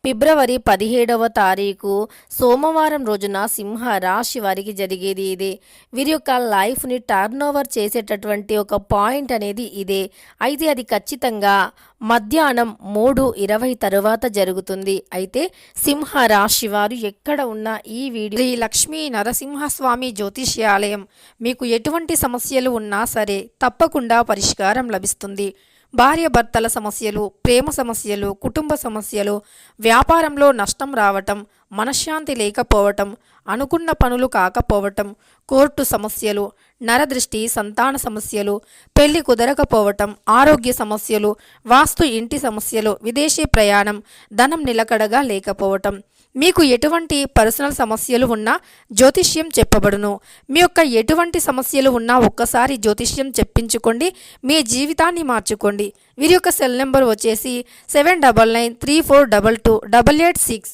ఫిబ్రవరి 17వ తారీఖు సోమవారం రోజున సింహ రాశి వారికి జరిగేది ఇదే. వీరి యొక్క లైఫ్ని టర్న్ ఓవర్ చేసేటటువంటి ఒక పాయింట్ అనేది ఇదే. అయితే అది ఖచ్చితంగా మధ్యాహ్నం 3:20 తరువాత జరుగుతుంది. అయితే సింహ రాశి వారు ఎక్కడ ఉన్న ఈ వీడియో శ్రీ లక్ష్మీ నరసింహస్వామి జ్యోతిష్యాలయం మీకు ఎటువంటి సమస్యలు ఉన్నా సరే తప్పకుండా పరిష్కారం లభిస్తుంది. భార్యాభర్తల సమస్యలు, ప్రేమ సమస్యలు, కుటుంబ సమస్యలు, వ్యాపారంలో నష్టం రావటం, మనశ్శాంతి లేకపోవటం, అనుకున్న పనులు కాకపోవటం, కోర్టు సమస్యలు, నరదృష్టి, సంతాన సమస్యలు, పెళ్లి కుదరకపోవటం, ఆరోగ్య సమస్యలు, వాస్తు ఇంటి సమస్యలు, విదేశీ ప్రయాణం, ధనం నిలకడగా లేకపోవటం, మీకు ఎటువంటి పర్సనల్ సమస్యలు ఉన్నా జ్యోతిష్యం చెప్పబడును. మీ యొక్క ఎటువంటి సమస్యలు ఉన్నా ఒక్కసారి జ్యోతిష్యం చెప్పించుకోండి, మీ జీవితాన్ని మార్చుకోండి. వీరి యొక్క సెల్ నెంబర్ వచ్చేసి 7993422886.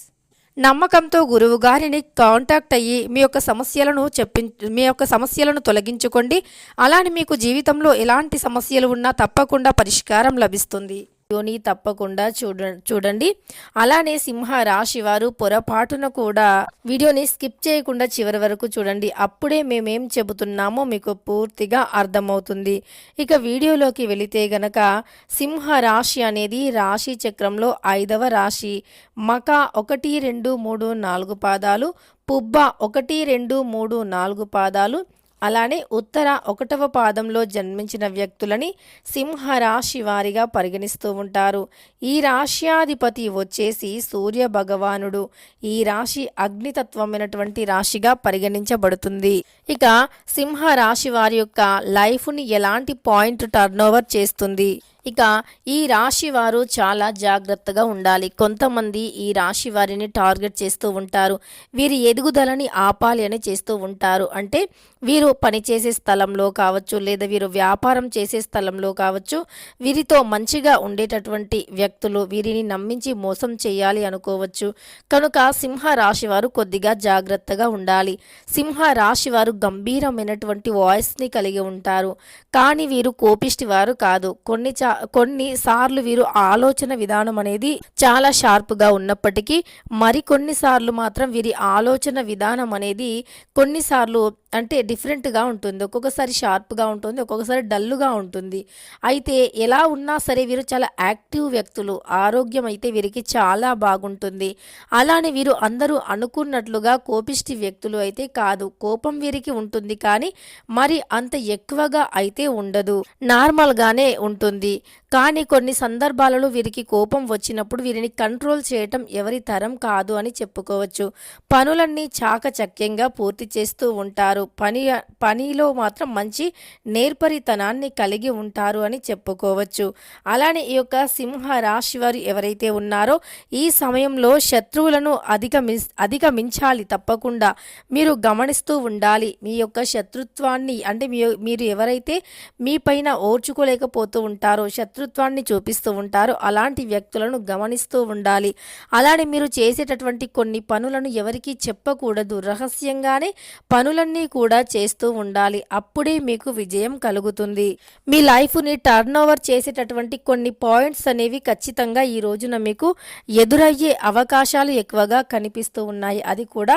నమ్మకంతో గురువు గారిని కాంటాక్ట్ అయ్యి మీ యొక్క సమస్యలను తొలగించుకోండి. అలానే మీకు జీవితంలో ఎలాంటి సమస్యలు ఉన్నా తప్పకుండా పరిష్కారం లభిస్తుంది. వీడియోని తప్పకుండా చూడండి. అలానే సింహ రాశి వారు పొరపాటున కూడా వీడియోని స్కిప్ చేయకుండా చివరి వరకు చూడండి. అప్పుడే మేమేం చెబుతున్నామో మీకు పూర్తిగా అర్థమవుతుంది. ఇక వీడియోలోకి వెళితే గనక సింహ రాశి అనేది రాశి చక్రంలో 5వ రాశి. మక 1, 2, 3, 4 పాదాలు, పుబ్బ 1, 2, 3, 4 పాదాలు, అలానే ఉత్తర 1వ పాదంలో జన్మించిన వ్యక్తులని సింహరాశి వారిగా పరిగణిస్తూ ఉంటారు. ఈ రాశ్యాధిపతి వచ్చేసి సూర్య భగవానుడు. ఈ రాశి అగ్నితత్వమైనటువంటి రాశిగా పరిగణించబడుతుంది. ఇక సింహరాశి వారి యొక్క లైఫ్ని ఎలాంటి పాయింట్ టర్న్ ఓవర్ చేస్తుంది. ఇక ఈ రాశి వారు చాలా జాగ్రత్తగా ఉండాలి. కొంతమంది ఈ రాశి వారిని టార్గెట్ చేస్తూ ఉంటారు. వీరి ఎదుగుదలని ఆపాలి అని చేస్తూ ఉంటారు. అంటే వీరు పనిచేసే స్థలంలో కావచ్చు, లేదా వీరు వ్యాపారం చేసే స్థలంలో కావచ్చు, వీరితో మంచిగా ఉండేటటువంటి వ్యక్తులు వీరిని నమ్మించి మోసం చేయాలి అనుకోవచ్చు. కనుక సింహ రాశి వారు కొద్దిగా జాగ్రత్తగా ఉండాలి. సింహ రాశి వారు గంభీరమైనటువంటి వాయిస్ని కలిగి ఉంటారు. కానీ వీరు కోపిష్టి వారు కాదు. కొన్నిసార్లు వీరు ఆలోచన విధానం అనేది చాలా షార్ప్గా ఉన్నప్పటికీ మరికొన్నిసార్లు మాత్రం వీరి ఆలోచన విధానం అనేది కొన్నిసార్లు అంటే డిఫరెంట్గా ఉంటుంది. ఒక్కొక్కసారి షార్ప్గా ఉంటుంది, ఒక్కొక్కసారి డల్లుగా ఉంటుంది. అయితే ఎలా ఉన్నా సరే వీరు చాలా యాక్టివ్ వ్యక్తులు. ఆరోగ్యం అయితే వీరికి చాలా బాగుంటుంది. అలానే వీరు అందరూ అనుకున్నట్లుగా కోపిష్టి వ్యక్తులు అయితే కాదు. కోపం వీరికి ఉంటుంది, కానీ మరి అంత ఎక్కువగా అయితే ఉండదు, నార్మల్గానే ఉంటుంది. కానీ కొన్ని సందర్భాలలో వీరికి కోపం వచ్చినప్పుడు వీరిని కంట్రోల్ చేయటం ఎవరి తరం కాదు అని చెప్పుకోవచ్చు. పనులన్నీ చాకచక్యంగా పూర్తి చేస్తూ ఉంటారు. పనిలో మాత్రం మంచి నేర్పరితనాన్ని కలిగి ఉంటారు అని చెప్పుకోవచ్చు. అలానే ఈ యొక్క సింహ రాశి వారు ఎవరైతే ఉన్నారో ఈ సమయంలో శత్రువులను అధిగమించాలి. తప్పకుండా మీరు గమనిస్తూ ఉండాలి. మీ యొక్క శత్రుత్వాన్ని అంటే మీరు ఎవరైతే మీ పైన ఓర్చుకోలేకపోతూ ఉంటారో, శత్రుత్వాన్ని చూపిస్తూ ఉంటారో అలాంటి వ్యక్తులను గమనిస్తూ ఉండాలి. అలానే మీరు చేసేటటువంటి కొన్ని పనులను ఎవరికీ చెప్పకూడదు. రహస్యంగానే పనులన్నీ కూడా చేస్తూ ఉండాలి. అప్పుడే మీకు విజయం కలుగుతుంది. మీ లైఫ్ని టర్న్ ఓవర్ చేసేటటువంటి కొన్ని పాయింట్స్ అనేవి ఖచ్చితంగా ఈ రోజున మీకు ఎదురయ్యే అవకాశాలు ఎక్కువగా కనిపిస్తూ ఉన్నాయి. అది కూడా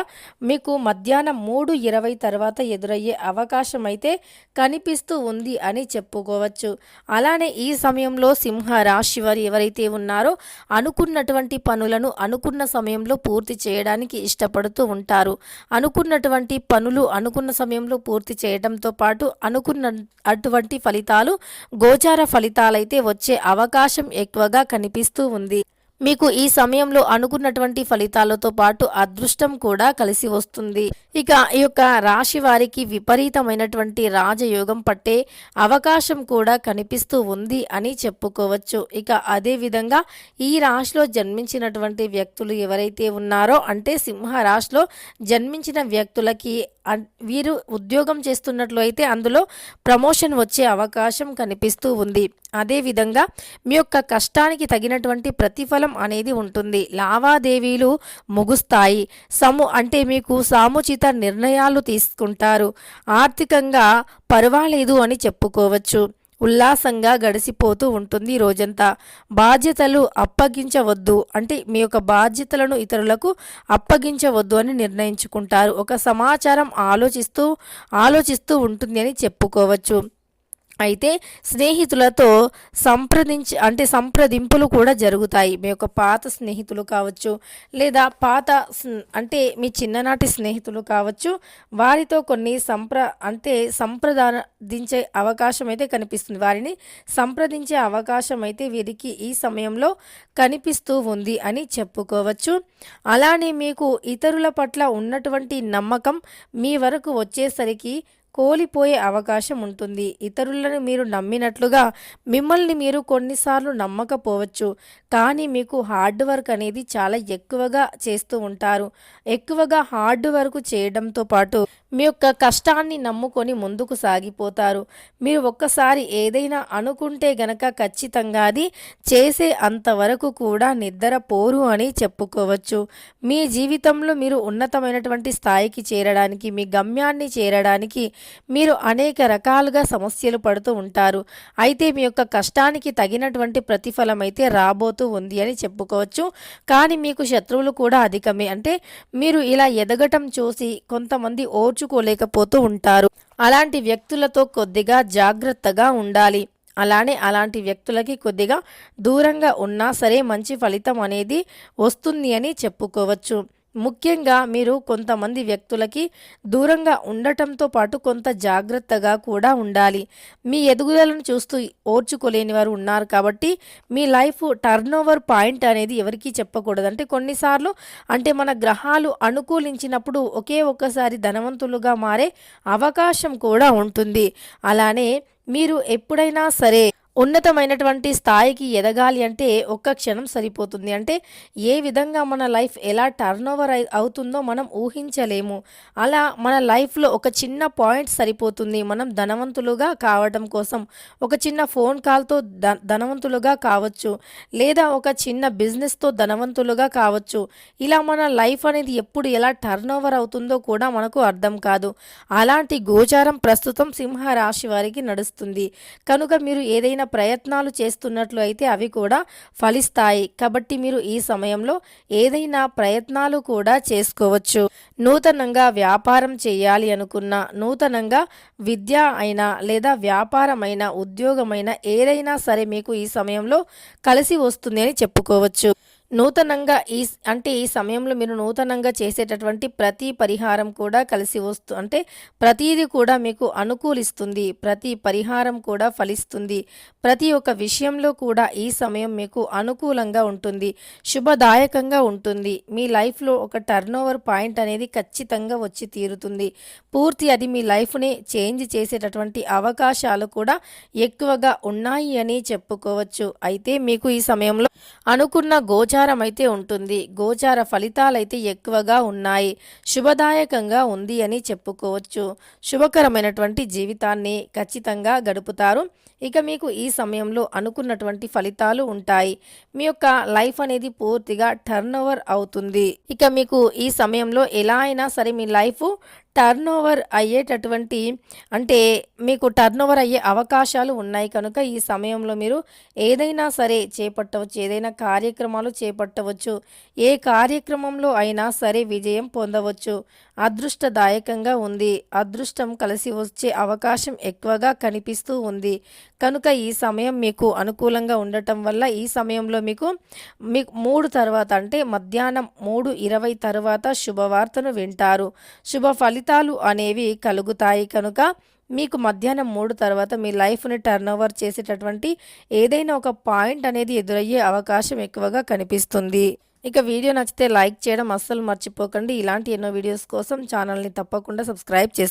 మీకు మధ్యాహ్నం 3:20 తర్వాత ఎదురయ్యే అవకాశం అయితే కనిపిస్తూ ఉంది అని చెప్పుకోవచ్చు. అలానే ఈ సమయంలో సింహ రాశి వారు ఎవరైతే ఉన్నారో అనుకున్నటువంటి పనులను అనుకున్న సమయంలో పూర్తి చేయడానికి ఇష్టపడుతూ ఉంటారు. అనుకున్నటువంటి పనులు అనుకున్న సమయంలో పూర్తి చేయడంతో పాటు అనుకున్న అటువంటి ఫలితాలు, గోచార ఫలితాలైతే వచ్చే అవకాశం ఎక్కువగా కనిపిస్తూ ఉంది. మీకు ఈ సమయంలో అనుకున్నటువంటి ఫలితాలతో పాటు అదృష్టం కూడా కలిసి వస్తుంది. ఇక ఈ యొక్క రాశి వారికి విపరీతమైనటువంటి రాజయోగం పట్టే అవకాశం కూడా కనిపిస్తూ ఉంది అని చెప్పుకోవచ్చు. ఇక అదే విధంగా ఈ రాశిలో జన్మించినటువంటి వ్యక్తులు ఎవరైతే ఉన్నారో అంటే సింహ రాశిలో జన్మించిన వ్యక్తులకి వీరు ఉద్యోగం చేస్తున్నట్లు అయితే అందులో ప్రమోషన్ వచ్చే అవకాశం కనిపిస్తూ ఉంది. అదేవిధంగా మీ యొక్క కష్టానికి తగినటువంటి ప్రతిఫలం అనేది ఉంటుంది. లావాదేవీలు ముగుస్తాయి. అంటే మీకు సాముచిత నిర్ణయాలు తీసుకుంటారు. ఆర్థికంగా పర్వాలేదు అని చెప్పుకోవచ్చు. ఉల్లాసంగా గడిచిపోతూ ఉంటుంది రోజంతా. బాధ్యతలు అప్పగించవద్దు, అంటే మీ యొక్క బాధ్యతలను ఇతరులకు అప్పగించవద్దు అని నిర్ణయించుకుంటారు. ఒక సమాచారం ఆలోచిస్తూ ఉంటుంది అని చెప్పుకోవచ్చు. అయితే స్నేహితులతో సంప్రదింపులు కూడా జరుగుతాయి. మీ యొక్క పాత స్నేహితులు కావచ్చు, లేదా అంటే మీ చిన్ననాటి స్నేహితులు కావచ్చు, వారితో కొన్ని సంప్రదించే అవకాశం అయితే కనిపిస్తుంది. వారిని సంప్రదించే అవకాశం అయితే వీరికి ఈ సమయంలో కనిపిస్తూ ఉంది అని చెప్పుకోవచ్చు. అలానే మీకు ఇతరుల పట్ల ఉన్నటువంటి నమ్మకం మీ వరకు వచ్చేసరికి కోల్పోయే అవకాశం ఉంటుంది. ఇతరులను మీరు నమ్మినట్లుగా మిమ్మల్ని మీరు కొన్నిసార్లు నమ్మకపోవచ్చు, కానీ మీకు హార్డ్ వర్క్ అనేది చాలా ఎక్కువగా చేస్తూ ఉంటారు. ఎక్కువగా హార్డ్ వర్క్ చేయడంతో పాటు మీ యొక్క కష్టాన్ని నమ్ముకొని ముందుకు సాగిపోతారు. మీరు ఒక్కసారి ఏదైనా అనుకుంటే గనక ఖచ్చితంగా అది చేసే అంతవరకు కూడా నిద్రపోరు అని చెప్పుకోవచ్చు. మీ జీవితంలో మీరు ఉన్నతమైనటువంటి స్థాయికి చేరడానికి, మీ గమ్యాన్ని చేరడానికి మీరు అనేక రకాలుగా సమస్యలు పడుతూ ఉంటారు. అయితే మీ యొక్క కష్టానికి తగినటువంటి ప్రతిఫలం అయితే రాబోతూ ఉంది అని చెప్పుకోవచ్చు. కానీ మీకు శత్రువులు కూడా అధికమే. అంటే మీరు ఇలా ఎదగటం చూసి కొంతమంది ఓర్చుకోలేకపోతూ ఉంటారు. అలాంటి వ్యక్తులతో కొద్దిగా జాగ్రత్తగా ఉండాలి. అలాంటి వ్యక్తులకి కొద్దిగా దూరంగా ఉన్నా సరే మంచి ఫలితం అనేది వస్తుంది అని చెప్పుకోవచ్చు. ముఖ్యంగా మీరు కొంతమంది వ్యక్తులకి దూరంగా ఉండటంతో పాటు కొంత జాగ్రత్తగా కూడా ఉండాలి. మీ ఎదుగుదలను చూస్తూ ఓర్చుకోలేని వారు ఉన్నారు కాబట్టి మీ లైఫ్ టర్న్ ఓవర్ పాయింట్ అనేది ఎవరికీ చెప్పకూడదు. అంటే కొన్నిసార్లు మన గ్రహాలు అనుకూలించినప్పుడు ఒక్కసారి ధనవంతులుగా మారే అవకాశం కూడా ఉంటుంది. అలానే మీరు ఎప్పుడైనా సరే ఉన్నతమైనటువంటి స్థాయికి ఎదగాలి అంటే ఒక్క క్షణం సరిపోతుంది. అంటే ఏ విధంగా మన లైఫ్ ఎలా టర్న్ ఓవర్ అవుతుందో మనం ఊహించలేము. అలా మన లైఫ్లో ఒక చిన్న పాయింట్ సరిపోతుంది మనం ధనవంతులుగా కావడం కోసం. ఒక చిన్న ఫోన్ కాల్తో ధనవంతులుగా కావచ్చు, లేదా ఒక చిన్న బిజినెస్తో ధనవంతులుగా కావచ్చు. ఇలా మన లైఫ్ అనేది ఎప్పుడు ఎలా టర్న్ ఓవర్ అవుతుందో కూడా మనకు అర్థం కాదు. అలాంటి గోచారం ప్రస్తుతం సింహరాశి వారికి నడుస్తుంది. కనుక మీరు ఏదైనా ప్రయత్నాలు చేస్తున్నట్లు అయితే అవి కూడా ఫలిస్తాయి. కాబట్టి మీరు ఈ సమయంలో ఏదైనా ప్రయత్నాలు కూడా చేసుకోవచ్చు. నూతనంగా వ్యాపారం చేయాలి అనుకున్నా, నూతనంగా విద్య అయినా లేదా వ్యాపారమైనా ఉద్యోగమైనా ఏదైనా సరే మీకు ఈ సమయంలో కలిసి వస్తుంది అని చెప్పుకోవచ్చు. నూతనంగా ఈ సమయంలో మీరు నూతనంగా చేసేటటువంటి ప్రతి పరిహారం కూడా కలిసి ప్రతీది కూడా మీకు అనుకూలిస్తుంది. ప్రతి పరిహారం కూడా ఫలిస్తుంది. ప్రతి ఒక్క విషయంలో కూడా ఈ సమయం మీకు అనుకూలంగా ఉంటుంది, శుభదాయకంగా ఉంటుంది. మీ లైఫ్లో ఒక టర్న్ ఓవర్ పాయింట్ అనేది ఖచ్చితంగా వచ్చి తీరుతుంది. అది మీ లైఫ్ని చేంజ్ చేసేటటువంటి అవకాశాలు కూడా ఎక్కువగా ఉన్నాయి అని చెప్పుకోవచ్చు. అయితే మీకు ఈ సమయంలో అనుకున్న గోచారం అయితే ఉంటుంది. గోచార ఫలితాలైతే ఎక్కువగా ఉన్నాయి. శుభదాయకంగా ఉంది అని చెప్పుకోవచ్చు. శుభకరమైనటువంటి జీవితాన్ని ఖచ్చితంగా గడుపుతారు. ఇక మీకు ఈ సమయంలో అనుకున్నటువంటి ఫలితాలు ఉంటాయి. మీ యొక్క లైఫ్ అనేది పూర్తిగా టర్న్ ఓవర్ అవుతుంది. ఇక మీకు ఈ సమయంలో ఎలా అయినా సరే మీ లైఫ్ టర్న్ ఓవర్ అయ్యేటటువంటి మీకు టర్న్ ఓవర్ అయ్యే అవకాశాలు ఉన్నాయి. కనుక ఈ సమయంలో మీరు ఏదైనా సరే చేపట్టవచ్చు, ఏదైనా కార్యక్రమాలు చేపట్టవచ్చు. ఏ కార్యక్రమంలో అయినా సరే విజయం పొందవచ్చు. అదృష్టదాయకంగా ఉంది. అదృష్టం కలిసి వచ్చే అవకాశం ఎక్కువగా కనిపిస్తూ ఉంది. కనుక ఈ సమయం మీకు అనుకూలంగా ఉండటం వల్ల ఈ సమయంలో మీకు 3 తర్వాత మధ్యాహ్నం 3:20 తర్వాత శుభవార్తను వింటారు. శుభ ఫలితాలు అనేవి కలుగుతాయి. కనుక మీకు మధ్యాహ్నం 3 తర్వాత మీ లైఫ్ని టర్న్ ఓవర్ చేసేటటువంటి ఏదైనా ఒక పాయింట్ అనేది ఎదురయ్యే అవకాశం ఎక్కువగా కనిపిస్తుంది. ఇక వీడియో నచ్చితే లైక్ చేయడం అస్సలు మర్చిపోకండి. ఇలాంటి ఎన్నో వీడియోస్ కోసం ఛానల్ని తప్పకుండా సబ్స్క్రైబ్ చేసుకోండి.